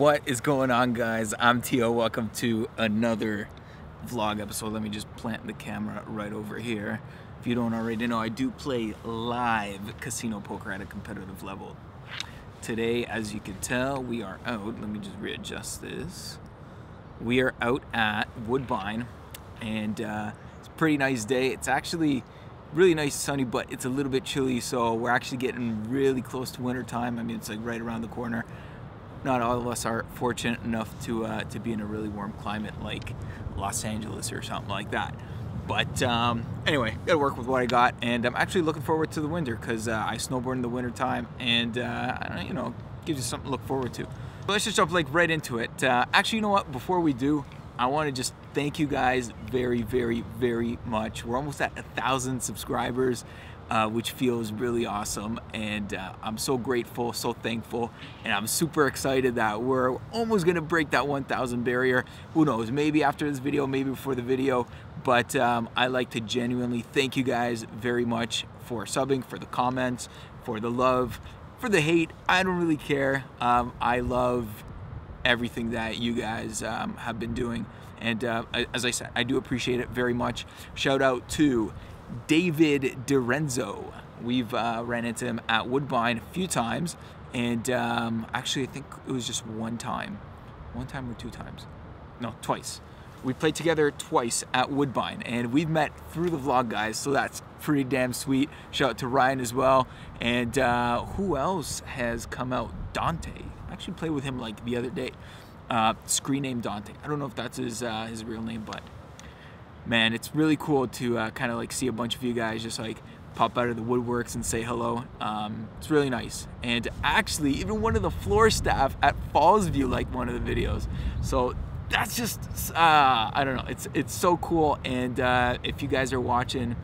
What is going on, guys? I'm Teo. Welcome to another vlog episode. Let me just plant the camera right over here. If you don't already know, I do play live casino poker at a competitive level. Today, as you can tell, we are out. Let me just readjust this. We are out at Woodbine, and it's a pretty nice day. It's actually really nice, sunny, but it's a little bit chilly, so we're actually getting really close to winter time. I mean, it's like right around the corner. Not all of us are fortunate enough to be in a really warm climate like Los Angeles or something like that. But anyway, gotta work with what I got, and I'm actually looking forward to the winter because I snowboard in the winter time, and you know, gives you something to look forward to. But let's just jump like right into it. Actually, you know what? Before we do, I want to just thank you guys very, very, very much. We're almost at 1,000 subscribers. Which feels really awesome, and I'm so grateful, so thankful, and I'm super excited that we're almost gonna break that 1,000 barrier. Who knows, maybe after this video, maybe before the video, but I like to genuinely thank you guys very much for subbing, for the comments, for the love, for the hate. I don't really care. I love everything that you guys have been doing, and as I said, I do appreciate it very much. Shout out to David DiRenzo. We've ran into him at Woodbine a few times, and actually I think it was just one time or two times. No, twice. We played together twice at Woodbine, and we've met through the vlog, guys, so that's pretty damn sweet. Shout out to Ryan as well. And who else has come out? Dante. I actually played with him like the other day. Screen name Dante. I don't know if that's his real name, but man, it's really cool to kind of like see a bunch of you guys just like pop out of the woodworks and say hello. It's really nice. And actually, even one of the floor staff at Fallsview liked one of the videos. So that's just, I don't know, it's so cool. And if you guys are watching,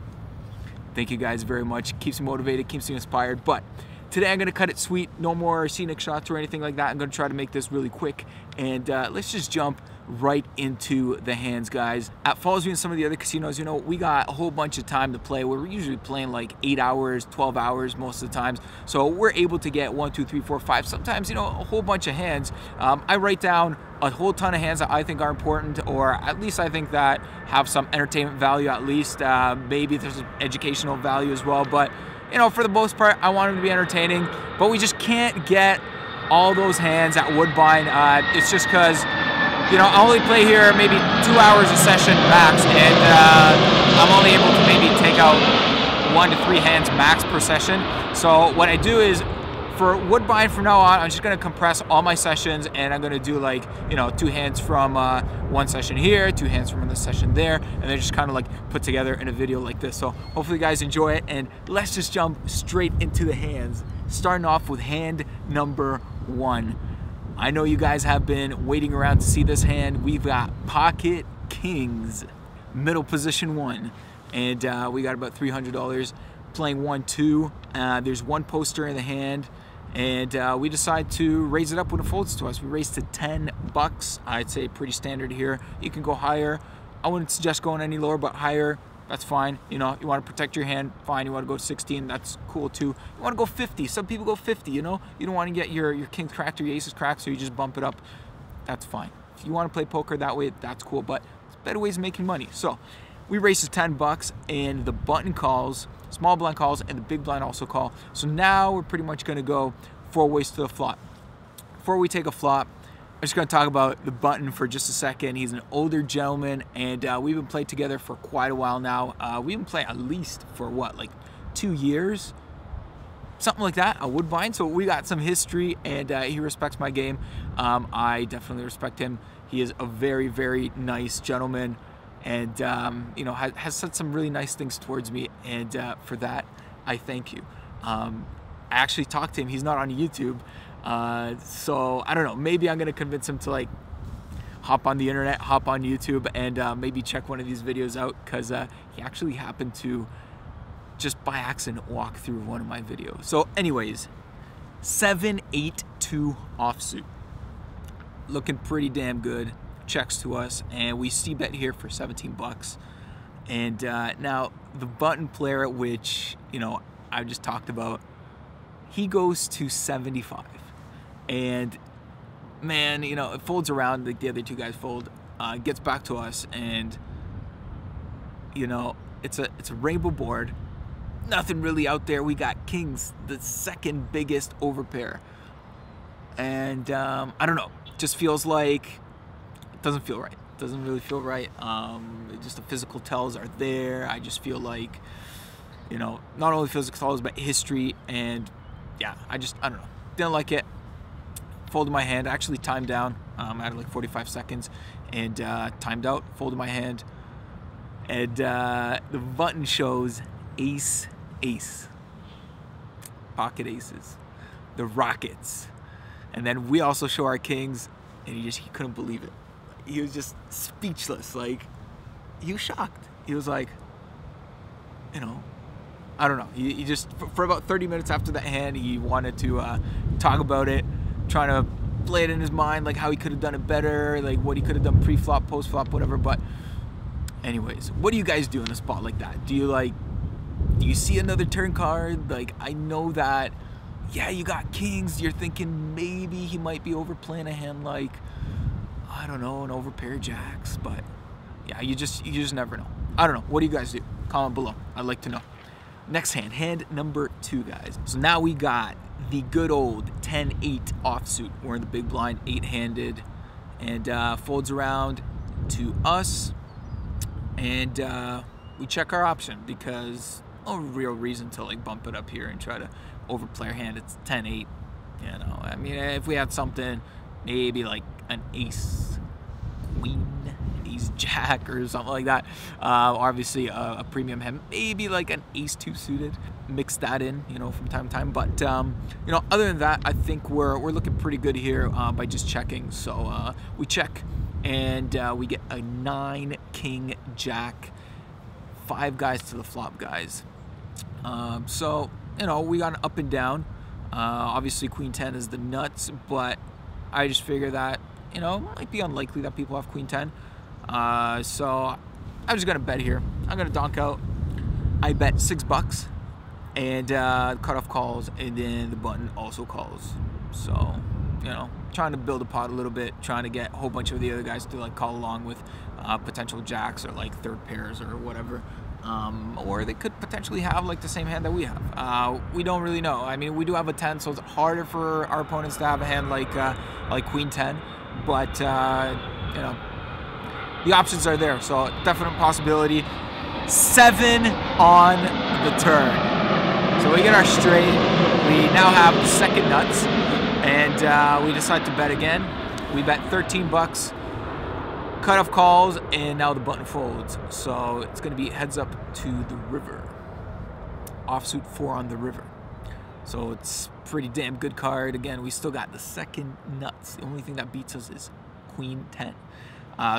thank you guys very much. Keeps me motivated, keeps me inspired. But today I'm gonna cut it sweet. No more scenic shots or anything like that. I'm gonna try to make this really quick. And let's just jump right into the hands, guys. At Fallsview and some of the other casinos, you know, we got a whole bunch of time to play. We're usually playing like 8 hours, 12 hours most of the times. So we're able to get 1, 2, 3, 4, 5, sometimes, you know, a whole bunch of hands. I write down a whole ton of hands that I think are important, or at least I think that have some entertainment value at least. Maybe there's an educational value as well, but you know, for the most part, I want them to be entertaining, but we just can't get all those hands at Woodbine. It's just because, you know, I only play here maybe 2 hours a session max, and I'm only able to maybe take out 1 to 3 hands max per session. So what I do is, for Woodbine from now on, I'm just gonna compress all my sessions, and I'm gonna do like, you know, 2 hands from one session here, 2 hands from this session there, and then just kind of like put together in a video like this. So hopefully you guys enjoy it, and let's just jump straight into the hands. Starting off with hand number 1. I know you guys have been waiting around to see this hand. We've got Pocket Kings, middle position 1, and we got about $300 playing 1-2. There's 1 poster in the hand, and we decide to raise it up when it folds to us. We raised to 10 bucks. I'd say pretty standard here. You can go higher. I wouldn't suggest going any lower, but higher, that's fine. You know, you want to protect your hand, fine. You want to go 16, that's cool too. You want to go 50, some people go 50, you know. You don't want to get your kings cracked or your aces cracked, so you just bump it up. That's fine. If you want to play poker that way, that's cool, but it's better ways of making money. So we raised to 10 bucks, and the button calls, small blind calls, and the big blind also call. So now we're pretty much going to go 4 ways to the flop. Before we take a flop, I'm just going to talk about the button for just a second. He's an older gentleman, and we've been playing together for quite a while now. We've been playing at least for what, like 2 years? Something like that, at Woodbine. So we got some history, and he respects my game. I definitely respect him. He is a very, very nice gentleman, and you know, has said some really nice things towards me, and for that, I thank you. I actually talked to him. He's not on YouTube. So I don't know, maybe I'm gonna convince him to like hop on the internet, hop on YouTube, and maybe check one of these videos out, because he actually happened to just by accident walk through one of my videos. So anyways, 7-8-2 offsuit, looking pretty damn good. Checks to us, and we c-bet here for 17 bucks. And now the button player, which, you know, I just talked about, he goes to 75. And man, you know, it folds around, like the other two guys fold, gets back to us, and you know, it's a rainbow board. Nothing really out there. We got kings, the second biggest overpair, and I don't know. Just feels like it doesn't feel right. It doesn't really feel right. Just the physical tells are there. I just feel like, you know, not only physical tells but history, and yeah, I don't know. Didn't like it. Folded my hand. Actually timed down. I had like 45 seconds, and timed out. Folded my hand, and the button shows ace. Pocket aces, the Rockets, and then we also show our kings, and he couldn't believe it. He was just speechless. Like, he was shocked. He was like, you know, I don't know. He just, for about 30 minutes after that hand, he wanted to talk about it, trying to play it in his mind, like how he could have done it better, like what he could have done pre-flop, post-flop, whatever. But anyways, what do you guys do in a spot like that? Do you see another turn card? Like, I know that, yeah, you got kings. You're thinking maybe he might be overplaying a hand like, I don't know, an overpair jacks. But yeah, you just never know. I don't know. What do you guys do? Comment below. I'd like to know. Next hand, hand number 2, guys. So now we got the good old 10-8 offsuit. We're in the big blind, 8-handed, and folds around to us, and we check our option because no real reason to like bump it up here and try to overplay our hand. It's 10-8, you know. I mean, if we had something, maybe like an ace queen, ace jack, or something like that, obviously a premium hand, maybe like an ace 2 suited, mix that in, you know, from time to time. But you know, other than that, I think we're looking pretty good here by just checking. So we check, and we get a 9 king jack, 5 guys to the flop, guys. So, you know, we got an up and down. Obviously queen 10 is the nuts, but I just figure that, you know, it might be unlikely that people have queen 10. So I'm just gonna bet here. I'm gonna donk out. I bet $6, and cutoff calls, and then the button also calls. So, you know, trying to build a pot a little bit, trying to get a whole bunch of the other guys to like call along with potential jacks or like third pairs or whatever. Or they could potentially have like the same hand that we have. We don't really know. I mean, we do have a 10, so it's harder for our opponents to have a hand like queen 10. But you know, the options are there, so definite possibility. 7 on the turn. So we get our straight. We now have the second nuts, and we decide to bet again. We bet $13. Cutoff calls, and now the button folds. So it's going to be heads up to the river. Offsuit 4 on the river. So it's pretty damn good card. Again, we still got the second nuts. The only thing that beats us is queen 10.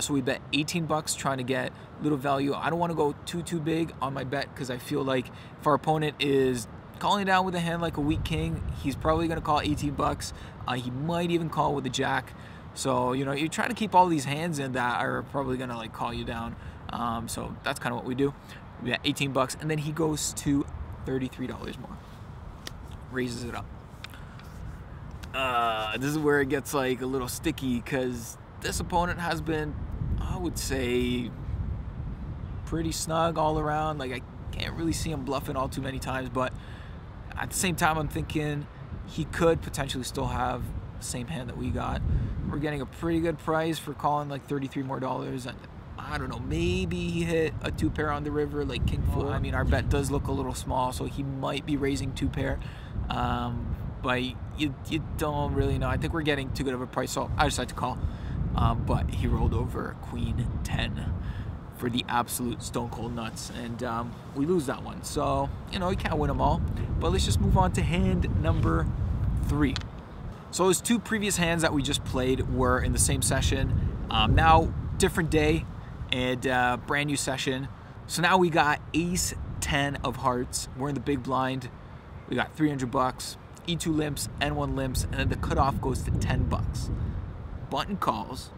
So we bet $18, trying to get little value. I don't want to go too big on my bet because I feel like if our opponent is calling down with a hand like a weak king, he's probably going to call $18. He might even call with a jack. So, you know, you're trying to keep all these hands in that are probably going to like call you down. So that's kind of what we do. We got $18, and then he goes to $33 more. Raises it up. This is where it gets like a little sticky because this opponent has been, I would say, pretty snug all around. Like, I can't really see him bluffing all too many times, but at the same time, I'm thinking he could potentially still have the same hand that we got. We're getting a pretty good price for calling like $33 more. And I don't know, maybe he hit a 2 pair on the river, like king 4. I mean, our bet does look a little small, so he might be raising 2 pair. But you don't really know. I think we're getting too good of a price, so I decided to call. But he rolled over queen 10 for the absolute stone cold nuts, and we lose that one. So, you know, you can't win them all. But let's just move on to hand number 3. So those 2 previous hands that we just played were in the same session. Now, different day and brand new session. So now we got ace 10 of hearts. We're in the big blind. We got $300, E2 limps, N1 limps, and then the cutoff goes to $10. Button calls,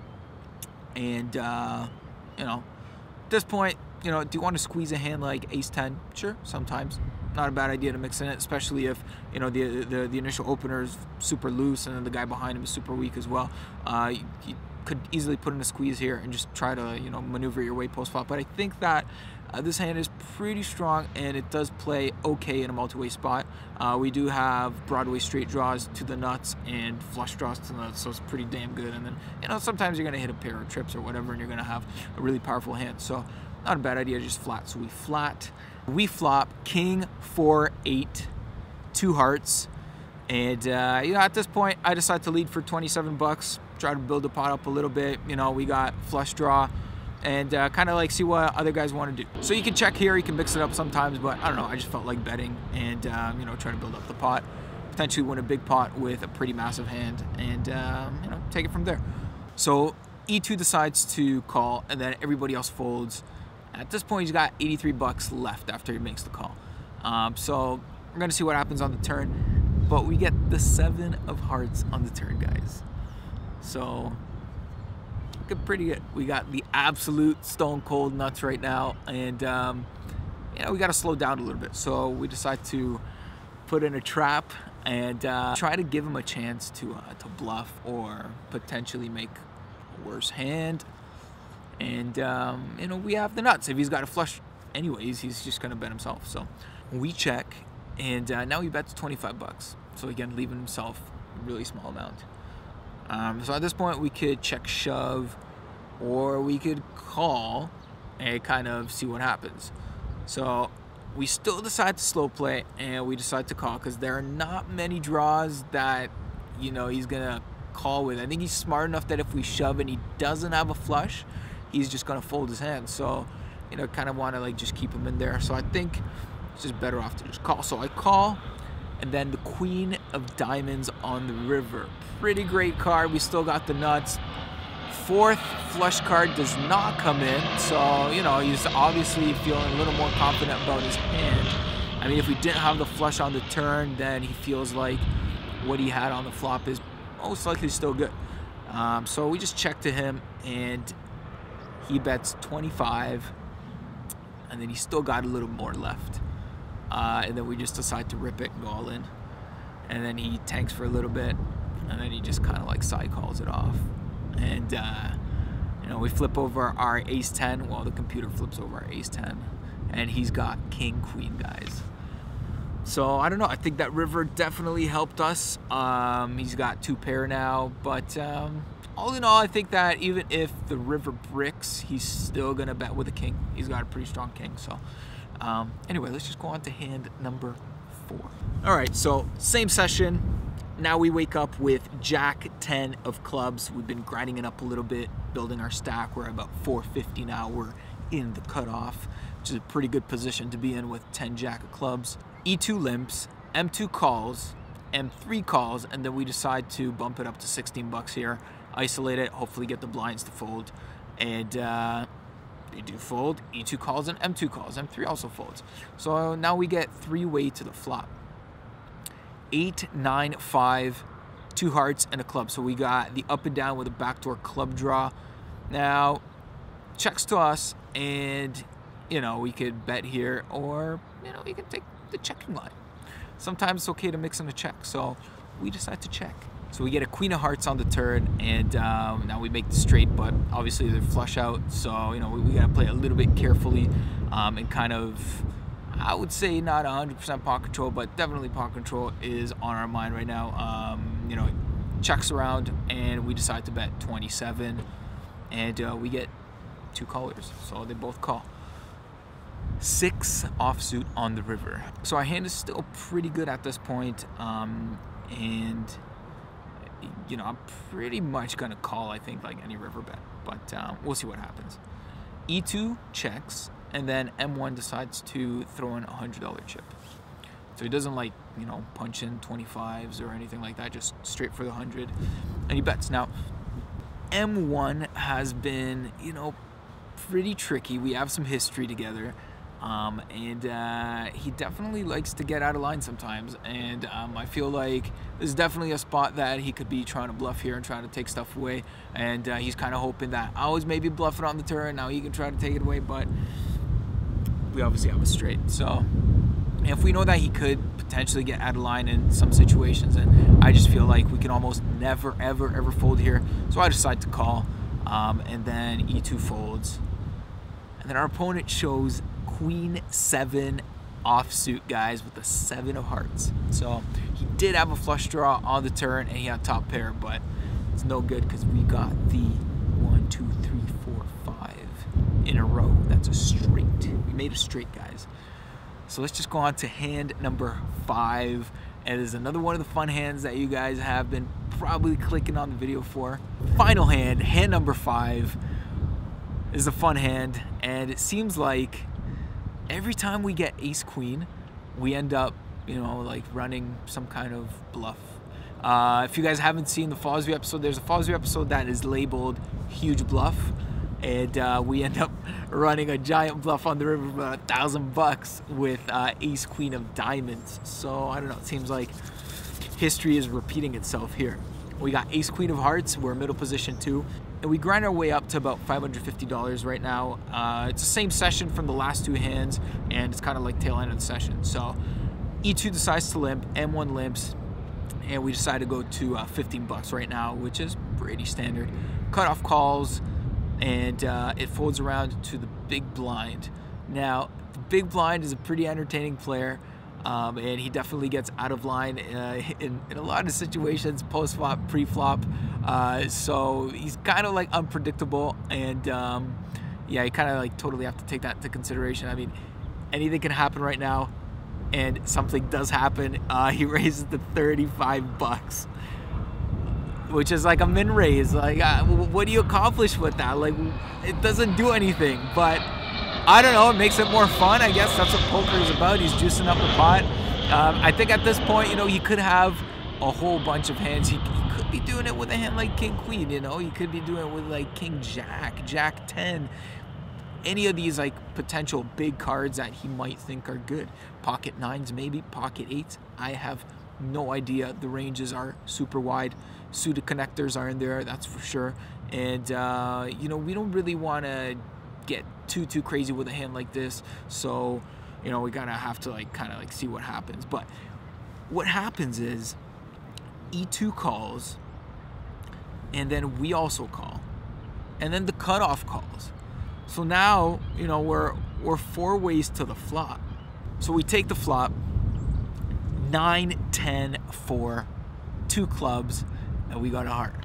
and you know, at this point, you know, do you want to squeeze a hand like ace 10? Sure, sometimes. not a bad idea to mix in it, especially if, you know, the initial opener is super loose and then the guy behind him is super weak as well. You could easily put in a squeeze here and just try to, you know, maneuver your way post flop. But I think that this hand is pretty strong and it does play okay in a multi-way spot. We do have Broadway straight draws to the nuts and flush draws to the nuts, so it's pretty damn good. And then, you know, sometimes you're gonna hit a pair of trips or whatever and you're gonna have a really powerful hand. So not a bad idea to just flat. So we flat. We flop king, 4, 8, 2 hearts. And you know, at this point, I decided to lead for 27 bucks, try to build the pot up a little bit. You know, we got flush draw and kind of like see what other guys want to do. So you can check here, you can mix it up sometimes, but I don't know, I just felt like betting and you know, trying to build up the pot, potentially win a big pot with a pretty massive hand and you know, take it from there. So E2 decides to call and then everybody else folds. At this point, he's got 83 bucks left after he makes the call. So we're gonna see what happens on the turn, but we get the 7 of hearts on the turn, guys. So looking pretty good. We got the absolute stone cold nuts right now, and you know, we gotta slow down a little bit. So we decide to put in a trap and try to give him a chance to bluff or potentially make a worse hand. And you know, we have the nuts. If he's got a flush anyways, he's just gonna bet himself. So we check, and now he bets 25 bucks. So again, leaving himself a really small amount. So at this point, we could check shove, or we could call and kind of see what happens. So we still decide to slow play, and we decide to call because there are not many draws that, you know, he's gonna call with. I think he's smart enough that if we shove and he doesn't have a flush, he's just gonna fold his hand. So, you know, kind of want to like just keep him in there. So I think it's just better off to just call. So I call, and then the queen of diamonds on the river. Pretty great card. We still got the nuts. 4th flush card does not come in. So, you know, he's obviously feeling a little more confident about his hand. I mean, if we didn't have the flush on the turn, then he feels like what he had on the flop is most likely still good. So we just check to him, and he bets 25, and then he's still got a little more left. And then we just decide to rip it and go all in. And then he tanks for a little bit, and then he just kind of like side calls it off. And you know, we flip over our ace-10. Well, the computer flips over our ace-10, and he's got king-queen, guys. So I don't know. I think that river definitely helped us. He's got 2 pair now, but all in all, I think that even if the river bricks, he's still gonna bet with a king. He's got a pretty strong king. So anyway, let's just go on to hand number 4. All right, so same session. Now we wake up with Jack 10 of clubs. We've been grinding it up a little bit, building our stack. We're about 450 now. We're in the cutoff, which is a pretty good position to be in with 10 Jack of clubs. E2 limps, M2 calls, M3 calls, and then we decide to bump it up to 16 bucks here. Isolate it, hopefully get the blinds to fold. And they do fold. E2 calls and M2 calls. M3 also folds. So now we get 3-way to the flop. 8, 9, 5, 2 hearts, and a club. So we got the up and down with a backdoor club draw. Now, checks to us, and, you know, we could bet here, or, you know, we can take the checking line. Sometimes it's okay to mix in a check, so we decide to check. So we get a queen of hearts on the turn, and now we make the straight, but obviously they're flush out, so, you know, we gotta play a little bit carefully and kind of, I would say not 100% pot control, but definitely pot control is on our mind right now. You know, checks around, and we decide to bet 27, and we get 2 callers, so they both call. 6 offsuit on the river. So our hand is still pretty good at this point, and you know, I'm pretty much gonna call, I think, like any river bet, but we'll see what happens. E2 checks, and then M1 decides to throw in a $100 chip. So he doesn't, like, you know, punch in 25s or anything like that, just straight for the 100, and he bets. Now, M1 has been, you know, pretty tricky. We have some history together, and he definitely likes to get out of line sometimes, and I feel like this is definitely a spot that he could be trying to bluff here and trying to take stuff away, and he's kind of hoping that I was maybe bluffing on the turn, now he can try to take it away, but we obviously have a straight. So And if we know that he could potentially get out of line in some situations, and I just feel like we can almost never, ever, ever fold here. So I decide to call, and then E2 folds. And then our opponent shows Queen 7 offsuit, guys, with a 7 of hearts. So he did have a flush draw on the turn, and he had top pair, but it's no good because we got the 1, 2, 3, 4, 5 in a row. That's a straight. We made a straight, guys. So let's just go on to hand number 5. And it is another one of the fun hands that you guys have been probably clicking on the video for. Final hand, hand number 5, is a fun hand, and it seems like every time we get ace queen, we end up, you know, like running some kind of bluff. If you guys haven't seen the Fallsview episode, there's a Fallsview episode that is labeled Huge Bluff, and we end up running a giant bluff on the river for about $1,000 with ace queen of diamonds. So I don't know, it seems like history is repeating itself here. We got ace queen of hearts, we're middle position too, and we grind our way up to about $550 right now. It's the same session from the last 2 hands, and it's kind of like tail end of the session. So E2 decides to limp, M1 limps, and we decide to go to $15 right now, which is pretty standard. Cutoff calls, and it folds around to the big blind. Now, the big blind is a pretty entertaining player, and he definitely gets out of line in a lot of situations, post-flop, pre-flop. So he's kind of like unpredictable, and yeah, you kind of like totally have to take that into consideration. I mean, anything can happen right now, and something does happen. He raises to $35, which is like a min raise. Like, what do you accomplish with that? Like, it doesn't do anything, but I don't know, it makes it more fun. I guess that's what poker is about. He's juicing up the pot. I think at this point, you know, he could have a whole bunch of hands. He could be doing it with a hand like king queen, you know. He could be doing it with like king jack, jack 10. Any of these like potential big cards that he might think are good. Pocket 9s maybe, pocket 8s. I have no idea. The ranges are super wide. Suited connectors are in there, that's for sure. And you know, we don't really want to get too crazy with a hand like this, so you know, we gotta have to like kind of like see what happens. But what happens is E2 calls, and then we also call, and then the cutoff calls. So now, you know, we're 4 ways to the flop. So we take the flop, 9, 10, 4, 2 clubs, and we got a heart.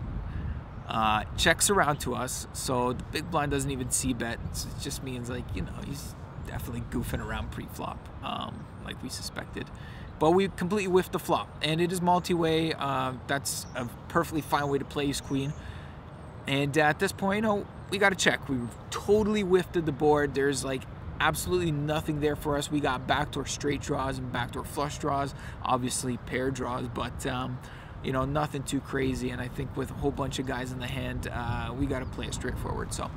Checks around to us, so the big blind doesn't even see bet. It just means, like, you know, he's definitely goofing around pre-flop, like we suspected. But we completely whiffed the flop, and it is multi-way. That's a perfectly fine way to play ace queen. And at this point, you know, we got to check. We totally whiffed the board. There's like absolutely nothing there for us. We got backdoor straight draws and backdoor flush draws, obviously pair draws, but you know, nothing too crazy. And I think with a whole bunch of guys in the hand, we got to play it straightforward. So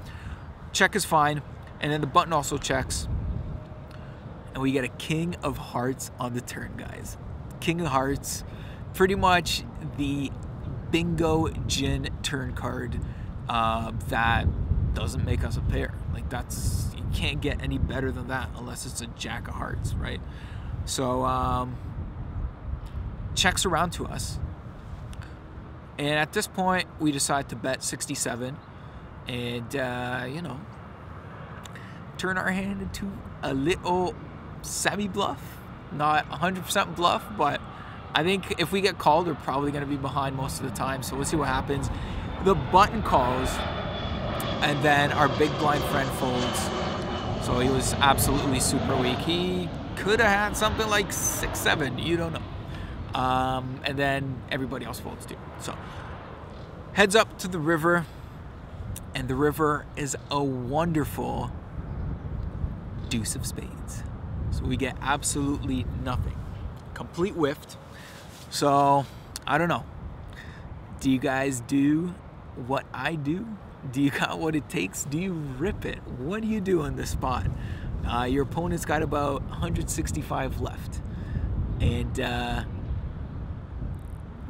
check is fine, and then the button also checks, and we get a king of hearts on the turn, guys. King of hearts, pretty much the bingo gin turn card that doesn't make us a pair. Like, that's, you can't get any better than that unless it's a jack of hearts, right? So checks around to us, and at this point we decide to bet 67 and you know, turn our hand into a little semi-bluff. Not 100% bluff, but I think if we get called, we're probably going to be behind most of the time. So we'll see what happens. The button calls, and then our big blind friend folds. So he was absolutely super weak. He could have had something like 6-7. You don't know. And then everybody else folds too. So heads up to the river, and the river is a wonderful deuce of spades. So we get absolutely nothing. Complete whiffed. So I don't know. Do you guys do what I do? Do you got what it takes? Do you rip it? What do you do in this spot? Your opponent's got about 165 left, and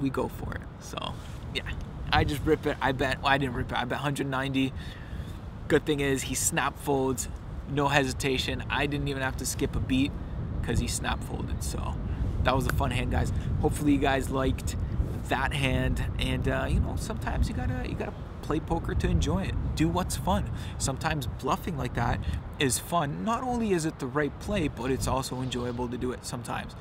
we go for it. So yeah, I just rip it. I bet, well, I didn't rip it, I bet 190. Good thing is he snap folds, no hesitation. I didn't even have to skip a beat. because he snap folded. So that was a fun hand, guys. Hopefully you guys liked that hand, and you know, sometimes you gotta play poker to enjoy it. Do what's fun. Sometimes bluffing like that is fun. Not only is it the right play, but it's also enjoyable to do it sometimes.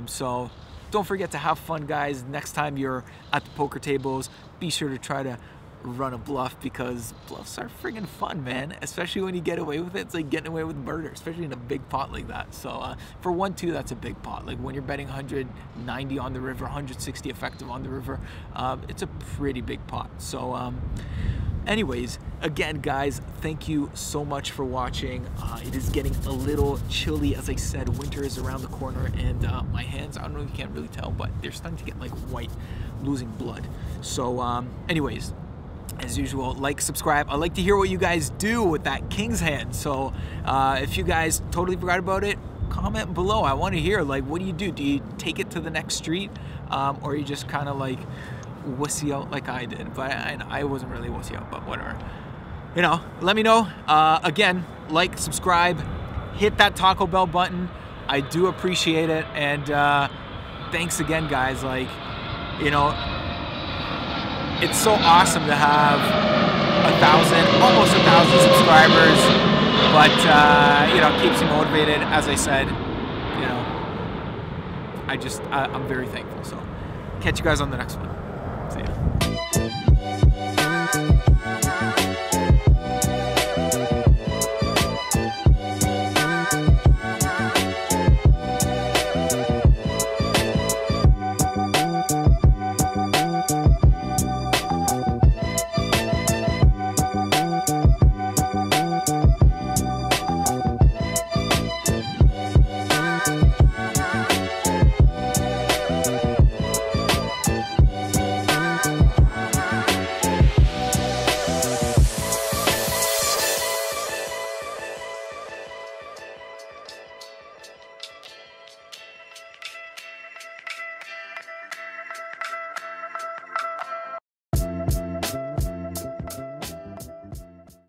So don't forget to have fun, guys. Next time you're at the poker tables, be sure to try to run a bluff, because bluffs are friggin' fun, man. Especially when you get away with it. It's like getting away with murder, especially in a big pot like that. So for 1-2, that's a big pot. Like when you're betting 190 on the river, 160 effective on the river, it's a pretty big pot. So anyways, again, guys, thank you so much for watching. It is getting a little chilly. As I said, winter is around the corner, and my hands, I don't know if you can't really tell, but they're starting to get like white, losing blood. So anyways, as usual, like, subscribe. I like to hear what you guys do with that king's hand. So if you guys totally forgot about it, comment below. I want to hear, like, what do you do? Do you take it to the next street, or you just kind of like wussy out like I did? But I wasn't really wussy out, but whatever. You know, let me know. Again, like, subscribe, hit that Taco Bell button. I do appreciate it, and thanks again, guys. Like, you know, it's so awesome to have 1,000, almost 1,000 subscribers, but you know, keeps me motivated. As I said, you know, I'm very thankful. So catch you guys on the next one.